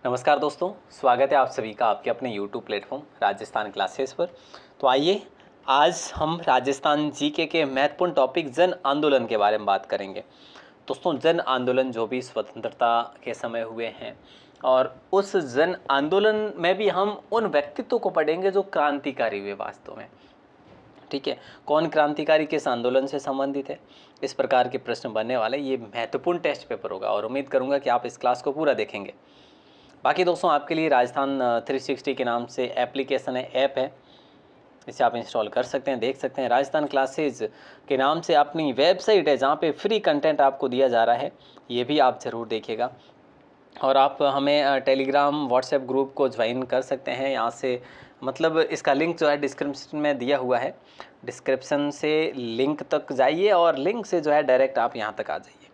नमस्कार दोस्तों, स्वागत है आप सभी का आपके अपने YouTube प्लेटफॉर्म राजस्थान क्लासेस पर। तो आइए आज हम राजस्थान जीके के महत्वपूर्ण टॉपिक जन आंदोलन के बारे में बात करेंगे। दोस्तों, जन आंदोलन जो भी स्वतंत्रता के समय हुए हैं और उस जन आंदोलन में भी हम उन व्यक्तित्वों को पढ़ेंगे जो क्रांतिकारी हुए वास्तव में। ठीक है, कौन क्रांतिकारी किस आंदोलन से संबंधित है, इस प्रकार के प्रश्न बनने वाले। ये महत्वपूर्ण टेस्ट पेपर होगा और उम्मीद करूंगा कि आप इस क्लास को पूरा देखेंगे। बाकी दोस्तों, आपके लिए राजस्थान 360 के नाम से एप्लीकेशन है, ऐप है, इसे आप इंस्टॉल कर सकते हैं, देख सकते हैं। राजस्थान क्लासेज के नाम से अपनी वेबसाइट है जहाँ पे फ्री कंटेंट आपको दिया जा रहा है, ये भी आप ज़रूर देखिएगा। और आप हमें टेलीग्राम व्हाट्सएप ग्रुप को ज्वाइन कर सकते हैं यहाँ से, मतलब इसका लिंक जो है डिस्क्रिप्शन में दिया हुआ है। डिस्क्रिप्शन से लिंक तक जाइए और लिंक से जो है डायरेक्ट आप यहाँ तक आ जाइए।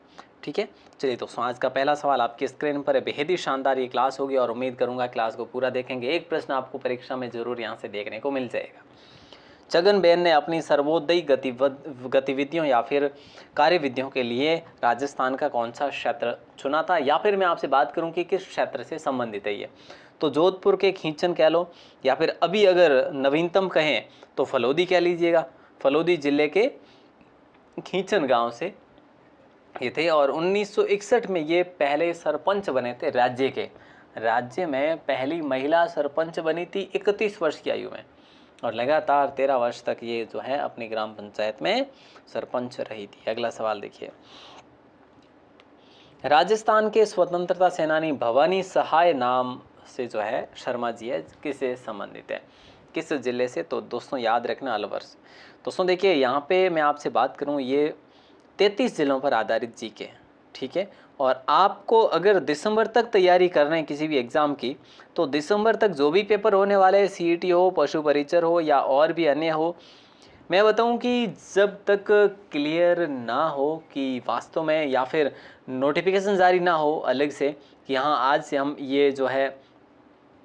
ठीक है, चलिए दोस्तों, आज का पहला सवाल आपकी स्क्रीन पर है। बेहद ही शानदार ये क्लास होगी और उम्मीद करूंगा क्लास को पूरा देखेंगे। एक प्रश्न आपको परीक्षा में जरूर यहाँ से देखने को मिल जाएगा। छगनबेन ने अपनी सर्वोदयी गतिविधियों या फिर कार्यविधियों के लिए राजस्थान का कौन सा क्षेत्र चुना था, या फिर मैं आपसे बात करूं कि किस क्षेत्र से संबंधित है ये, तो जोधपुर के खींचन कह लो, या फिर अभी अगर नवीनतम कहें तो फलोदी कह लीजिएगा। फलोदी जिले के खींचन गांव से ये थे और 1961 में ये पहले सरपंच बने थे राज्य के। राज्य में पहली महिला सरपंच बनी थी 31 वर्ष की आयु में, और लगातार 13 वर्ष तक ये जो है अपनी ग्राम पंचायत में सरपंच रही थी। अगला सवाल देखिए, राजस्थान के स्वतंत्रता सेनानी भवानी सहाय नाम से जो है शर्मा जी है, किससे संबंधित है, किस जिले से, तो दोस्तों याद रखना अलवर से। दोस्तों देखिए, यहाँ पे मैं आपसे बात करूँ, ये 33 जिलों पर आधारित जीके, ठीक है। और आपको अगर दिसंबर तक तैयारी करना है किसी भी एग्ज़ाम की, तो दिसंबर तक जो भी पेपर होने वाले हैं, सीईटी हो, पशु परिचर हो या और भी अन्य हो, मैं बताऊं कि जब तक क्लियर ना हो कि वास्तव में, या फिर नोटिफिकेशन जारी ना हो अलग से कि हाँ आज से हम ये जो है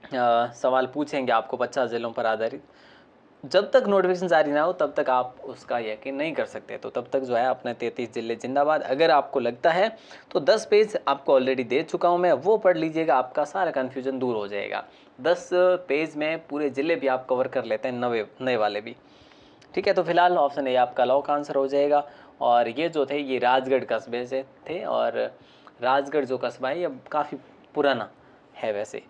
सवाल पूछेंगे आपको 50 जिलों पर आधारित, जब तक नोटिफिकेशन जारी ना हो तब तक आप उसका यकीन नहीं कर सकते। तो तब तक जो है अपने 33 जिले जिंदाबाद। अगर आपको लगता है तो 10 पेज आपको ऑलरेडी दे चुका हूं मैं, वो पढ़ लीजिएगा, आपका सारा कन्फ्यूजन दूर हो जाएगा। 10 पेज में पूरे जिले भी आप कवर कर लेते हैं, नए वाले भी। ठीक है, तो फिलहाल ऑप्शन ए आपका लॉक आंसर हो जाएगा। और ये जो थे ये राजगढ़ कस्बे से थे, और राजगढ़ जो कस्बा है ये काफ़ी पुराना है वैसे।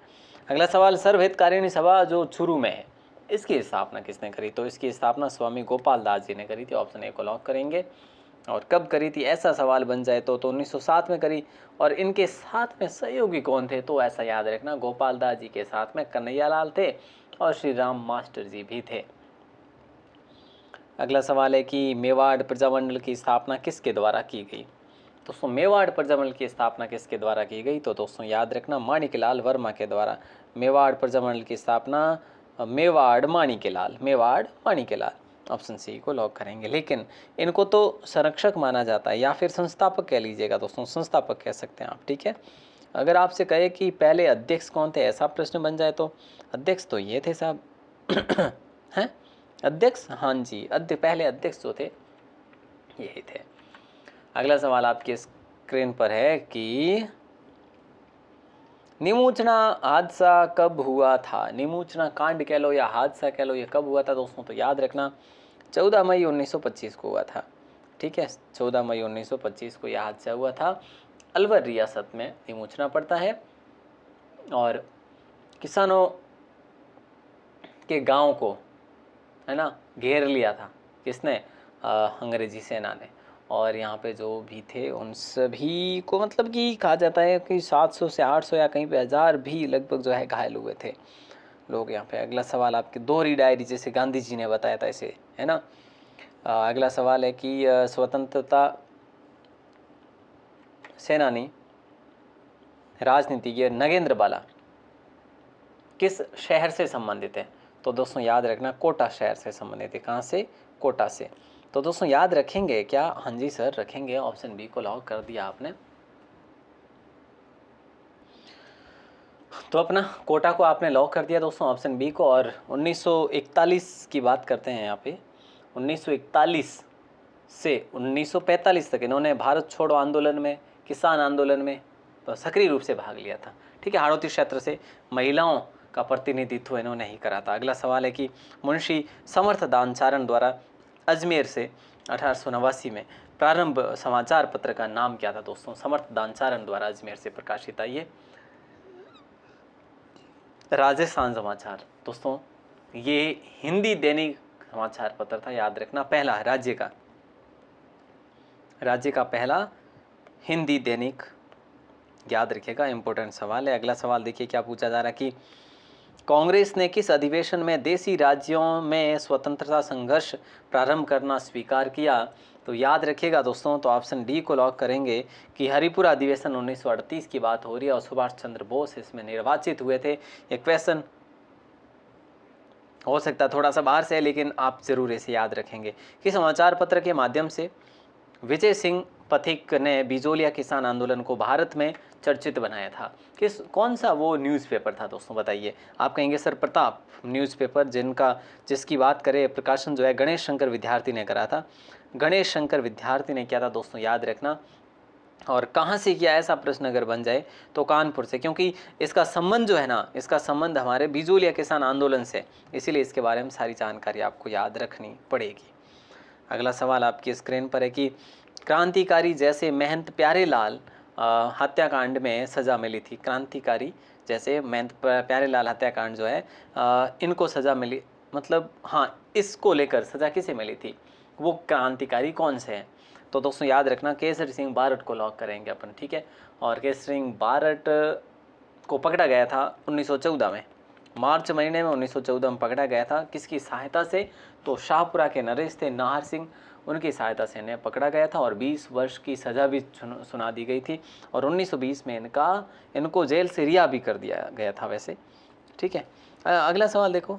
अगला सवाल, सर्वहितकारिणी सभा जो चूरू में है, इसकी स्थापना किसने करी, तो इसकी स्थापना स्वामी गोपाल दास जी ने करी थी। ऑप्शन ए को लॉक करेंगे। और कब करी थी, ऐसा सवाल बन जाए तो 1907 में करी। और इनके साथ में सहयोगी कौन थे, तो ऐसा याद रखना, गोपाल दास जी के साथ में कन्हैयालाल थे और श्री राम मास्टर जी भी थे। अगला सवाल है कि मेवाड़ प्रजामंडल की स्थापना किसके द्वारा की गई। दोस्तों, मेवाड़ प्रजामंडल की स्थापना किसके द्वारा की गई, तो दोस्तों याद रखना माणिकलाल वर्मा के द्वारा। मेवाड़ प्रजामंडल की स्थापना मेवाड़ माणिकलाल। ऑप्शन सी को लॉक करेंगे। लेकिन इनको तो संरक्षक माना जाता है, या फिर संस्थापक कह लीजिएगा दोस्तों, संस्थापक कह सकते हैं आप। ठीक है, अगर आपसे कहे कि पहले अध्यक्ष कौन थे, ऐसा प्रश्न बन जाए, तो अध्यक्ष तो ये थे साहब हैं अध्यक्ष, हाँ जी, पहले अध्यक्ष जो थे यही थे। अगला सवाल आपके स्क्रीन पर है कि निमोचना हादसा कब हुआ था। निमोचना कांड कह लो या हादसा कह लो, ये कब हुआ था दोस्तों, तो याद रखना 14 मई 1925 को हुआ था। ठीक है, 14 मई 1925 को यह हादसा हुआ था। अलवर रियासत में निमोचना पड़ता है, और किसानों के गांव को, है ना, घेर लिया था किसने, अंग्रेजी सेना ने। और यहाँ पे जो भी थे उन सभी को, मतलब कि कहा जाता है कि 700 से 800 या कहीं पे 1000 भी लगभग जो है घायल हुए थे लोग यहाँ पे। अगला सवाल आपकी दोहरी डायरी, जैसे गांधी जी ने बताया था इसे, है ना। अगला सवाल है कि स्वतंत्रता सेनानी राजनीतिज्ञ नगेंद्र बाला किस शहर से संबंधित है, तो दोस्तों याद रखना कोटा शहर से संबंधित है। कहाँ से, कोटा से। तो दोस्तों याद रखेंगे क्या, हाँ जी सर रखेंगे, ऑप्शन बी को लॉक कर दिया आपने। तो अपना कोटा को आपने लॉक कर दिया दोस्तों, ऑप्शन बी को। और 1941 की बात करते हैं यहाँ पे, 1941 से 1945 तक इन्होंने भारत छोड़ो आंदोलन में, किसान आंदोलन में सक्रिय रूप से भाग लिया था। ठीक है, हाड़ौती क्षेत्र से महिलाओं का प्रतिनिधित्व इन्होंने ही करा था। अगला सवाल है कि मुंशी समर्थ दानचारण द्वारा अजमेर से 1889 में प्रारंभ समाचार पत्र का नाम क्या था दोस्तों? समर्थ दानचारण द्वारा अजमेर से प्रकाशित है ये राजस्थान समाचार। दोस्तों ये हिंदी दैनिक समाचार पत्र था, याद रखना, पहला राज्य का पहला हिंदी दैनिक, याद रखिएगा, इंपॉर्टेंट सवाल है। अगला सवाल देखिए क्या पूछा जा रहा है कि कांग्रेस ने किस अधिवेशन में देशी राज्यों में स्वतंत्रता संघर्ष प्रारंभ करना स्वीकार किया? तो याद रखिएगा दोस्तों, तो ऑप्शन डी को लॉक करेंगे कि हरिपुरा अधिवेशन 1938 की बात हो रही है और सुभाष चंद्र बोस इसमें निर्वाचित हुए थे। ये क्वेश्चन हो सकता है थोड़ा सा बाहर से है, लेकिन आप जरूर इसे याद रखेंगे कि समाचार पत्र के माध्यम से विजय सिंह पथिक ने बिजोलिया किसान आंदोलन को भारत में चर्चित बनाया था। कौन सा वो न्यूज़पेपर था दोस्तों, बताइए? आप कहेंगे सर प्रताप न्यूज़पेपर, जिसकी बात करें, प्रकाशन जो है गणेश शंकर विद्यार्थी ने करा था। गणेश शंकर विद्यार्थी ने किया था दोस्तों, याद रखना। और कहाँ से किया, ऐसा प्रश्न अगर बन जाए तो कानपुर से, क्योंकि इसका संबंध जो है ना, इसका संबंध हमारे बिजोलिया किसान आंदोलन से, इसीलिए इसके बारे में सारी जानकारी आपको याद रखनी पड़ेगी। अगला सवाल आपकी स्क्रीन पर है कि क्रांतिकारी जैसे महंत प्यारेलाल हत्याकांड में सज़ा मिली थी। क्रांतिकारी जैसे महंत प्यारेलाल हत्याकांड जो है इनको सज़ा मिली, मतलब हाँ, इसको लेकर सज़ा किसे मिली थी, वो क्रांतिकारी कौन से हैं? तो दोस्तों याद रखना, केसरी सिंह बारट को लॉक करेंगे अपन। ठीक है, और केसरी सिंह बारट को पकड़ा गया था 1914 में, मार्च महीने में 1914 में पकड़ा गया था। किसकी सहायता से? तो शाहपुरा के नरेश थे नाहर सिंह, उनकी सहायता से इन्हें पकड़ा गया था और 20 वर्ष की सज़ा भी सुना दी गई थी और 1920 में इनको जेल से रिहा भी कर दिया गया था वैसे। ठीक है, अगला सवाल देखो,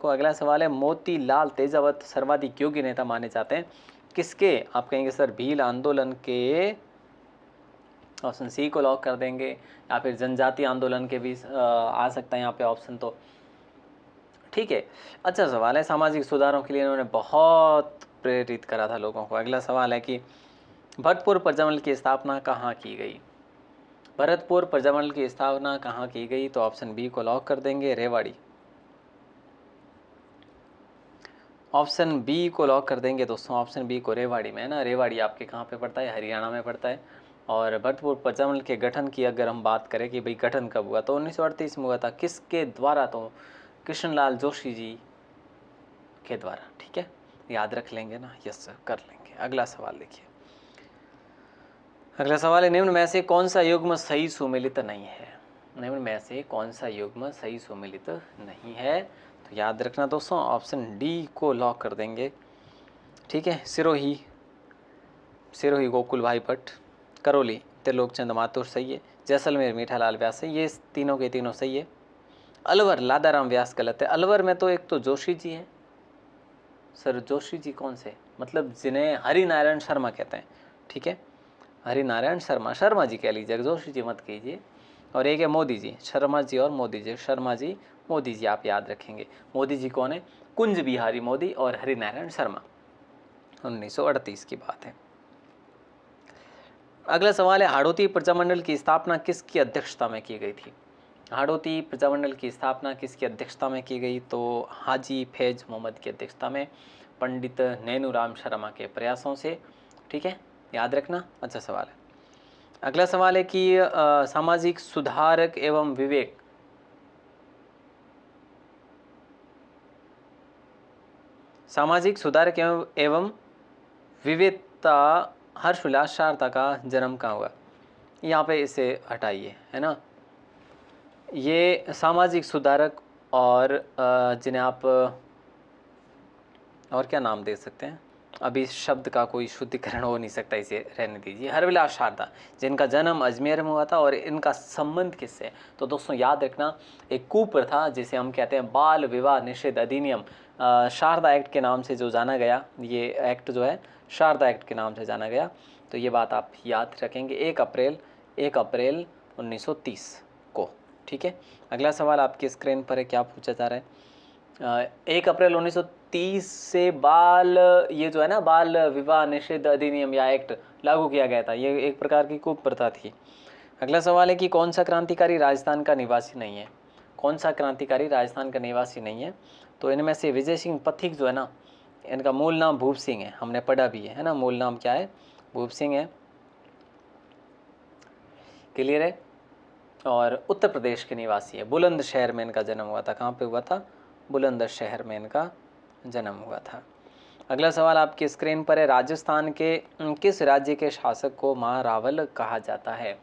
अगला सवाल है मोतीलाल तेजावत सर्वाधिक योग्य नेता माने जाते हैं किसके? आप कहेंगे सर भील आंदोलन के, ऑप्शन सी को लॉक कर देंगे, या फिर जनजाति आंदोलन के भी आ सकता है यहाँ पे ऑप्शन। तो ठीक है, अच्छा सवाल है, सामाजिक सुधारों के लिए इन्होंने बहुत प्रेरित करा था लोगों को। अगला सवाल है कि भरतपुर प्रजामंडल की स्थापना कहाँ की गई? भरतपुर प्रजामंडल की स्थापना कहाँ की गई? तो ऑप्शन बी को लॉक कर देंगे, रेवाड़ी। ऑप्शन बी को लॉक कर देंगे दोस्तों, ऑप्शन बी को, रेवाड़ी में है ना। रेवाड़ी आपके कहाँ पे पड़ता है? हरियाणा में पड़ता है। और भरतपुर प्रजामंडल के गठन की अगर हम बात करें कि भाई गठन कब हुआ, तो 1938 में हुआ था। किसके द्वारा? तो कृष्णलाल जोशी जी के द्वारा। ठीक है, याद रख लेंगे ना? यस सर, कर लेंगे। अगला सवाल देखिए, अगला सवाल है निम्न में से कौन सा युग्म सही सुमेलित नहीं है? निम्न में से कौन सा युग्म सही सुमेलित नहीं है? तो याद रखना दोस्तों, ऑप्शन डी को लॉक कर देंगे। ठीक है, सिरोही गोकुल भाई भट्ट, करौली त्रिलोक चंद माथुर सही है, जैसलमेर मीठालाल व्यास सही, ये तीनों के तीनों सही है। अलवर लादाराम व्यास गलत है। अलवर में तो एक तो जोशी जी हैं। सर जोशी जी कौन से? मतलब जिन्हें हरिनारायण शर्मा कहते हैं। ठीक है, हरिनारायण शर्मा जी कह लीजिए, जोशी जी मत कीजिए। और एक है मोदी जी, शर्मा जी और मोदी जी, शर्मा जी मोदी जी, आप याद रखेंगे। मोदी जी कौन है? कुंज बिहारी मोदी और हरिनारायण शर्मा, 1938 की बात है। अगला सवाल है हाड़ौती प्रजामंडल की स्थापना किसकी अध्यक्षता में की गई थी? हाड़ौती प्रजामंडल की स्थापना किसकी अध्यक्षता में की गई? तो हाजी फैज मोहम्मद की अध्यक्षता में, पंडित नैनूराम शर्मा के प्रयासों से। ठीक है, याद रखना। अच्छा सवाल है। अगला सवाल है कि सामाजिक सुधारक एवं विवेक एवं विवेकता हर्षविलास शारदा का जन्म कहाँ हुआ? यहाँ पे इसे हटाइए, है ना। ये सामाजिक सुधारक और जिन्हें आप और क्या नाम दे सकते हैं, अभी इस शब्द का कोई शुद्धिकरण हो नहीं सकता, इसे रहने दीजिए। हरविलास शारदा, जिनका जन्म अजमेर में हुआ था, और इनका संबंध किससे है? तो दोस्तों याद रखना, एक कुप्रथा जिसे हम कहते हैं बाल विवाह निषेध अधिनियम, शारदा एक्ट के नाम से जो जाना गया, ये एक्ट जो है शारदा एक्ट के नाम से जाना गया। तो ये बात आप याद रखेंगे, 1 अप्रैल 1930 को। ठीक है, अगला सवाल आपकी स्क्रीन पर है, क्या पूछा जा रहा है? 1 अप्रैल 1930 से ये जो है ना बाल विवाह निषेध अधिनियम या एक्ट लागू किया गया था। ये एक प्रकार की कुप्रथा थी। अगला सवाल है कि कौन सा क्रांतिकारी राजस्थान का निवासी नहीं है। कौन सा क्रांतिकारी राजस्थान का निवासी नहीं है? तो इनमें से विजय सिंह पथिक जो है ना, इनका मूल नाम भूप सिंह है, हमने पढ़ा भी है ना, मूल नाम क्या है, भूप सिंह है। क्लियर है। और उत्तर प्रदेश के निवासी है, बुलंदशहर में इनका जन्म हुआ था। कहाँ पे हुआ था? बुलंदशहर में इनका जन्म हुआ था। अगला सवाल आपकी स्क्रीन पर है, राजस्थान के किस राज्य के शासक को महारावल कहा जाता है?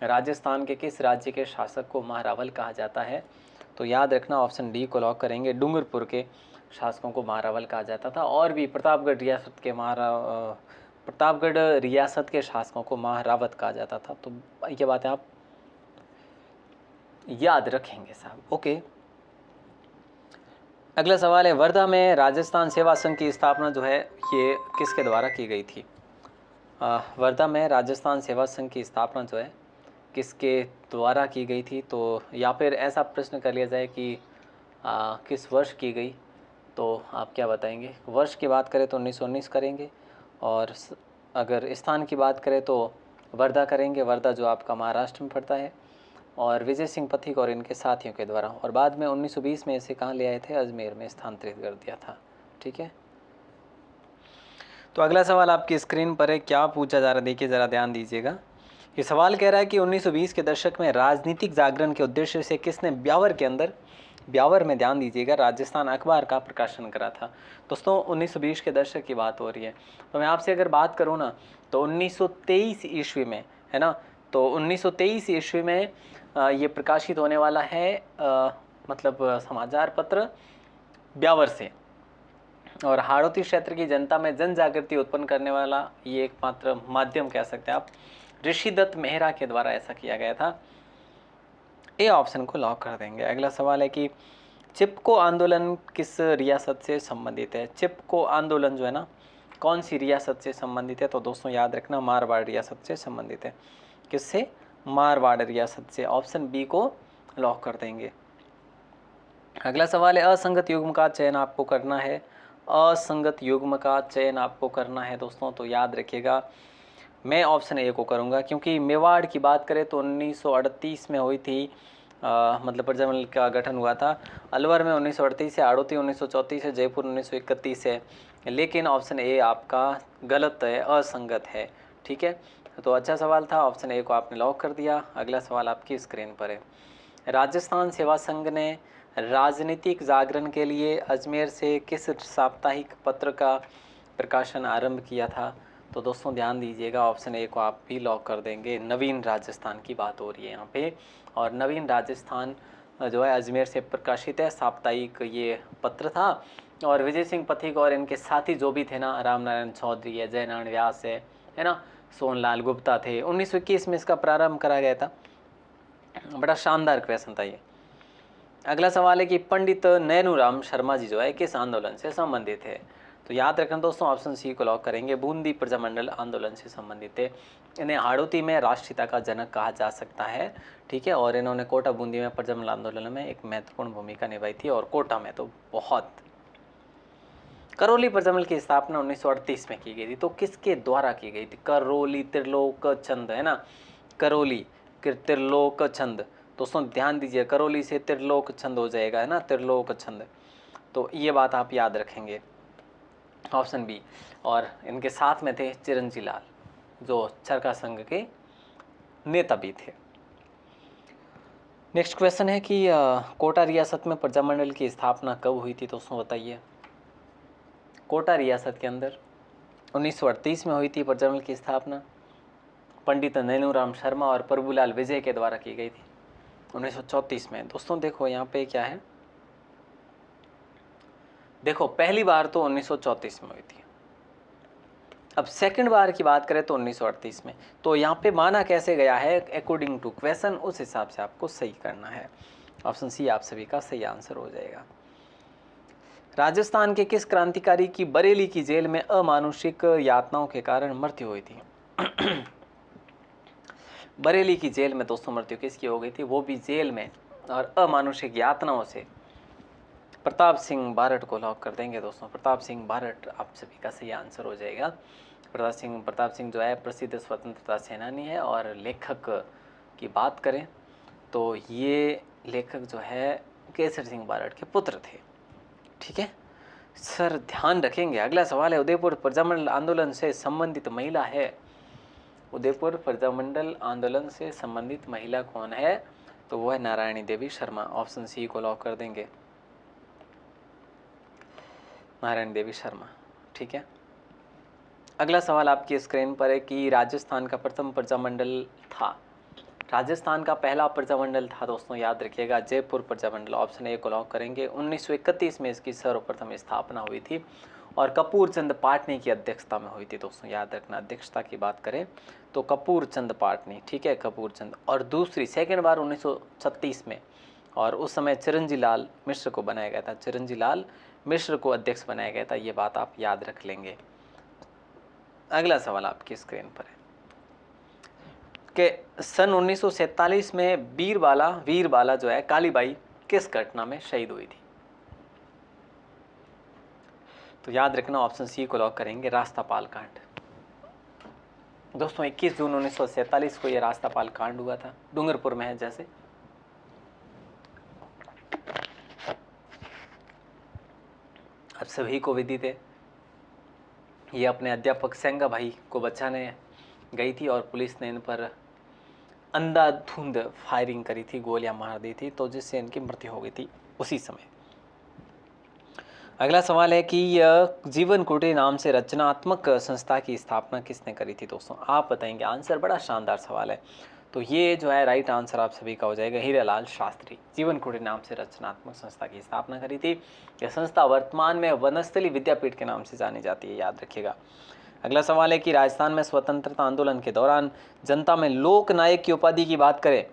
राजस्थान के किस राज्य के शासक को महारावल कहा जाता है? तो याद रखना ऑप्शन डी को लॉक करेंगे, डूंगरपुर के शासकों को महारावल कहा जाता था। और भी प्रतापगढ़ रियासत के शासकों को महारावत कहा जाता था। तो ये बातें आप याद रखेंगे साहब। ओके। अगला सवाल है, वर्धा में राजस्थान सेवा संघ की स्थापना जो है ये किसके द्वारा की गई थी? वर्धा में राजस्थान सेवा संघ की स्थापना जो है किसके द्वारा की गई थी? तो या फिर ऐसा प्रश्न कर लिया जाए कि किस वर्ष की गई, तो आप क्या बताएंगे? वर्ष की बात करें तो 1919 करेंगे, और अगर स्थान की बात करें तो वर्धा करेंगे, वर्धा जो आपका महाराष्ट्र में पड़ता है, और विजय सिंह पथिक और इनके साथियों के द्वारा। और बाद में 1920 में इसे कहाँ ले आए थे? अजमेर में स्थानांतरित कर दिया था। ठीक है। तो अगला सवाल आपकी स्क्रीन पर है, क्या पूछा जा रहा है देखिए ज़रा ध्यान दीजिएगा। ये सवाल कह रहा है कि 1920 के दशक में राजनीतिक जागरण के उद्देश्य से किसने ब्यावर में ध्यान दीजिएगा, राजस्थान अखबार का प्रकाशन करा था। दोस्तों 1920 के दशक की बात हो रही है। तो मैं आपसे अगर बात करूँ ना, तो 1923 ईस्वी में, है ना, तो 1923 ईस्वी में ये प्रकाशित होने वाला है, मतलब समाचार पत्र ब्यावर से। और हाड़ौती क्षेत्र की जनता में जन जागृति उत्पन्न करने वाला ये एकमात्र माध्यम कह सकते हैं आप, ऋषिदत्त मेहरा के द्वारा ऐसा किया गया था। ए ऑप्शन को लॉक कर देंगे। अगला सवाल है कि चिपको आंदोलन किस रियासत से संबंधित है? चिपको आंदोलन जो है ना, कौन सी रियासत से संबंधित है? तो दोस्तों याद रखना मारवाड़ रियासत से संबंधित है। किससे? मारवाड़ रियासत से। ऑप्शन बी को लॉक कर देंगे। अगला सवाल है, असंगत युग्म का चयन आपको करना है। असंगत युग्म का चयन आपको करना है दोस्तों, तो याद रखिएगा मैं ऑप्शन ए को करूंगा, क्योंकि मेवाड़ की बात करें तो 1938 में हुई थी, मतलब प्रजामंडल का गठन हुआ था। अलवर में 1938 है, हाड़ौती 1934 है, जयपुर 1931 है। लेकिन ऑप्शन ए आपका गलत है, असंगत है। ठीक है, तो अच्छा सवाल था, ऑप्शन ए को आपने लॉक कर दिया। अगला सवाल आपकी स्क्रीन पर है, राजस्थान सेवा संघ ने राजनीतिक जागरण के लिए अजमेर से किस साप्ताहिक पत्र का प्रकाशन आरंभ किया था? तो दोस्तों ध्यान दीजिएगा, ऑप्शन ए को आप भी लॉक कर देंगे। नवीन राजस्थान की बात हो रही है यहाँ पे, और नवीन राजस्थान जो है अजमेर से प्रकाशित है, साप्ताहिक ये पत्र था। और विजय सिंह पथिक और इनके साथी जो भी थे ना, राम नारायण चौधरी है, जयनारायण व्यास है ना, सोनलाल गुप्ता थे। 1921 में इसका प्रारंभ करा गया था। बड़ा शानदार क्वेश्चन था ये। अगला सवाल है कि पंडित नैनूराम शर्मा जी जो है किस आंदोलन से संबंधित है? तो याद रखना दोस्तों, ऑप्शन सी को लॉक करेंगे, बूंदी प्रजामंडल आंदोलन से संबंधित है। इन्हें हाड़ौती में राष्ट्रीयता का जनक कहा जा सकता है। ठीक है, और इन्होंने कोटा बूंदी में प्रजामंडल आंदोलन में एक महत्वपूर्ण भूमिका निभाई थी, और कोटा में तो बहुत। करौली प्रजामंडल की स्थापना 1938 में की गई थी, तो किसके द्वारा की गई थी? करौली त्रिलोक चंद, है ना, करौली त्रिलोक चंद। दोस्तों ध्यान दीजिए, करौली से त्रिलोक चंद हो जाएगा, है ना, त्रिलोक चंद। तो ये बात आप याद रखेंगे, ऑप्शन बी। और इनके साथ में थे चिरंजी लाल, जो चरखा संघ के नेता भी थे। नेक्स्ट क्वेश्चन है कि कोटा रियासत में प्रजामंडल की स्थापना कब हुई थी? दोस्तों बताइए। कोटा रियासत के अंदर 1938 में हुई थी प्रजामंडल की स्थापना। पंडित नैनूराम शर्मा और प्रभुलाल विजय के द्वारा की गई थी 1934 में। दोस्तों देखो यहाँ पे क्या है, देखो पहली बार तो 1934 में हुई थी, अब सेकंड बार की बात करें तो 1938 में। तो यहाँ पे माना कैसे गया है अकॉर्डिंग टू क्वेश्चन, उस हिसाब से आपको सही करना है। ऑप्शन सी आप सभी का सही आंसर हो जाएगा। राजस्थान के किस क्रांतिकारी की बरेली की जेल में अमानुषिक यातनाओं के कारण मृत्यु हुई थी? बरेली की जेल में दोस्तों मृत्यु किसकी हो गई थी? वो भी जेल में और अमानुषिक यातनाओं से। प्रताप सिंह बारट को लॉक कर देंगे दोस्तों। प्रताप सिंह बारट आप सभी का सही आंसर हो जाएगा। प्रताप सिंह जो है प्रसिद्ध स्वतंत्रता सेनानी है और लेखक की बात करें तो ये लेखक जो है केसर सिंह बारड के पुत्र थे। ठीक है सर, ध्यान रखेंगे। अगला सवाल है, उदयपुर प्रजामंडल आंदोलन से संबंधित महिला है। उदयपुर प्रजामंडल आंदोलन से संबंधित महिला कौन है? तो वो है नारायणी देवी शर्मा। ऑप्शन सी को लॉक कर देंगे, नारायणी देवी शर्मा। ठीक है, अगला सवाल आपकी स्क्रीन पर है कि राजस्थान का प्रथम प्रजामंडल था। राजस्थान का पहला प्रजामंडल था दोस्तों, याद रखिएगा, जयपुर प्रजामंडल। ऑप्शन ए को लॉक करेंगे। 1931 में इसकी सर्वप्रथम स्थापना हुई थी और कपूर चंद पाटनी की अध्यक्षता में हुई थी दोस्तों, याद रखना। अध्यक्षता की बात करें तो कपूर चंद पाटनी। ठीक है, कपूर चंद। और दूसरी सेकेंड बार 1936 में, और उस समय चिरंजी लाल मिश्र को बनाया गया था। चिरंजी लाल मिश्र को अध्यक्ष बनाया गया था, ये बात आप याद रख लेंगे। अगला सवाल आपकी स्क्रीन पर है कि सन 1947 में वीरबाला जो है कालीबाई किस घटना में शहीद हुई थी? तो याद रखना, ऑप्शन सी को लॉक करेंगे, रास्तापाल कांड। दोस्तों 21 जून 1947 को यह रास्तापाल कांड हुआ था, डूंगरपुर में है जैसे। अब सभी को विदित है, ये अपने अध्यापक सेंगा भाई को बचाने गई थी और पुलिस ने इन पर अंधाधुंध फायरिंग करी थी, गोलियां मार दी थी, तो जिससे इनकी मृत्यु हो गई थी उसी समय। अगला सवाल है कि जीवन कुटीर नाम से रचनात्मक संस्था की स्थापना किसने करी थी? दोस्तों आप बताएंगे आंसर। बड़ा शानदार सवाल है, तो ये जो है राइट आंसर आप सभी का हो जाएगा, हीरालाल शास्त्री। जीवन कुटीर नाम से रचनात्मक संस्था की स्थापना करी थी। यह संस्था वर्तमान में वनस्थली विद्यापीठ के नाम से जानी जाती है, याद रखिएगा। अगला सवाल है कि राजस्थान में स्वतंत्रता आंदोलन के दौरान जनता में लोक नायक की उपाधि की बात करें,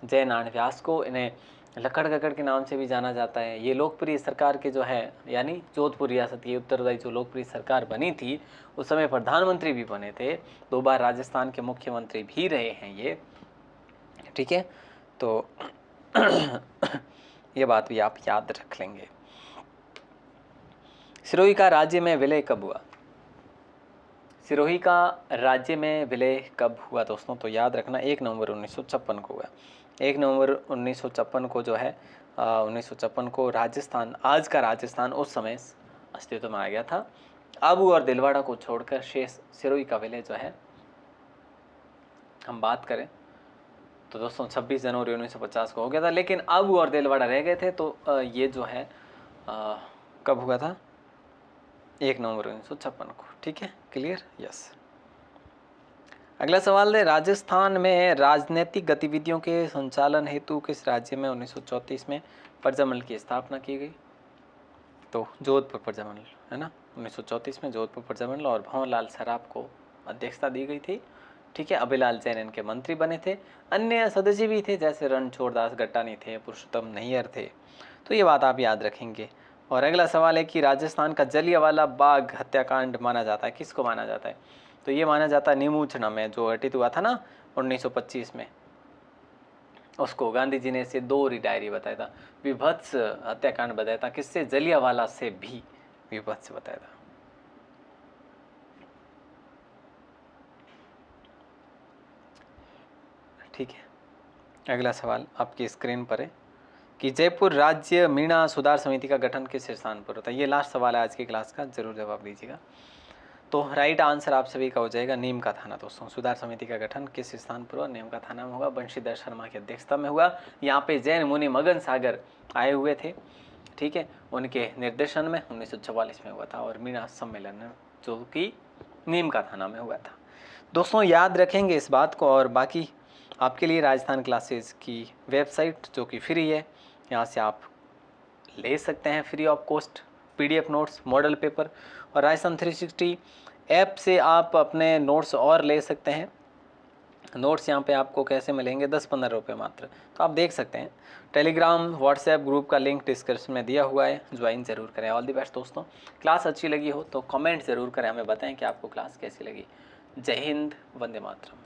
जय नारायण व्यास को, इन्हें लकड़ गकड़ के नाम से भी जाना जाता है। ये लोकप्रिय सरकार के जो है, यानी जोधपुर रियासत की उत्तरदायी जो लोकप्रिय सरकार बनी थी, उस समय प्रधानमंत्री भी बने थे, 2 बार राजस्थान के मुख्यमंत्री भी रहे हैं ये। ठीक है, तो ये बात भी आप याद रख लेंगे। सिरोही का राज्य में विलय कब हुआ? सिरोही का राज्य में विलय कब हुआ दोस्तों? तो याद रखना 1 नवंबर 1956 को हुआ। 1 नवंबर 1956 को जो है 1956 को राजस्थान, आज का राजस्थान उस समय अस्तित्व में आ गया था। आबू और दिलवाड़ा को छोड़कर शेष सिरोही का विलय जो है हम बात करें तो दोस्तों 26 जनवरी 1950 को हो गया था, लेकिन आबू और दिलवाड़ा रह गए थे। तो ये जो है कब हुआ था? 1 नवंबर 1956 को। ठीक है, क्लियर? यस। अगला सवाल है, राजस्थान में राजनीतिक गतिविधियों के संचालन हेतु किस राज्य में 1934 में प्रजामंडल की स्थापना की गई? तो जोधपुर प्रजामंडल है ना, 1934 में जोधपुर प्रजामंडल, और भंवरलाल सराफ को अध्यक्षता दी गई थी। ठीक है, अभिलाल जैन इनके मंत्री बने थे। अन्य सदस्य भी थे, जैसे रणछोड़ दास गट्टानी थे, पुरुषोत्तम नैयर थे। तो ये बात आप याद रखेंगे। और अगला सवाल है कि राजस्थान का जलियांवाला बाग हत्याकांड माना जाता है, किसको माना जाता है? तो ये माना जाता है नीमूचना में जो घटित हुआ था ना 1925 में, उसको गांधी जी ने इसे 2 डायरी बताया था, विभत्स हत्याकांड बताया था। किससे? जलियांवाला से भी विभत्स बताया था। ठीक है, अगला सवाल आपकी स्क्रीन पर है कि जयपुर राज्य मीणा सुधार समिति का गठन किस स्थान पर होता है? ये लास्ट सवाल है आज की क्लास का, जरूर जवाब दीजिएगा। तो राइट आंसर आप सभी का हो जाएगा नीम का थाना। दोस्तों सुधार समिति का गठन किस स्थान पर हुआ? नीम का थाना में हुआ, बंशीधर शर्मा की अध्यक्षता में हुआ। यहाँ पे जैन मुनि मगन सागर आए हुए थे। ठीक है, उनके निर्देशन में 1944 में हुआ था, और मीणा सम्मेलन जो कि नीम का थाना में हुआ था। दोस्तों याद रखेंगे इस बात को। और बाकी आपके लिए राजस्थान क्लासेस की वेबसाइट जो कि फ्री है, यहाँ से आप ले सकते हैं free of cost PDF notes, model paper, और राजस्थान 360 ऐप से आप अपने नोट्स और ले सकते हैं। नोट्स यहाँ पे आपको कैसे मिलेंगे? 10-15 रुपये मात्र। तो आप देख सकते हैं। टेलीग्राम व्हाट्सएप ग्रुप का लिंक डिस्क्रिप्शन में दिया हुआ है, ज्वाइन ज़रूर करें। ऑल द बेस्ट दोस्तों। क्लास अच्छी लगी हो तो कमेंट ज़रूर करें, हमें बताएं कि आपको क्लास कैसी लगी। जय हिंद, वंदे मातरम।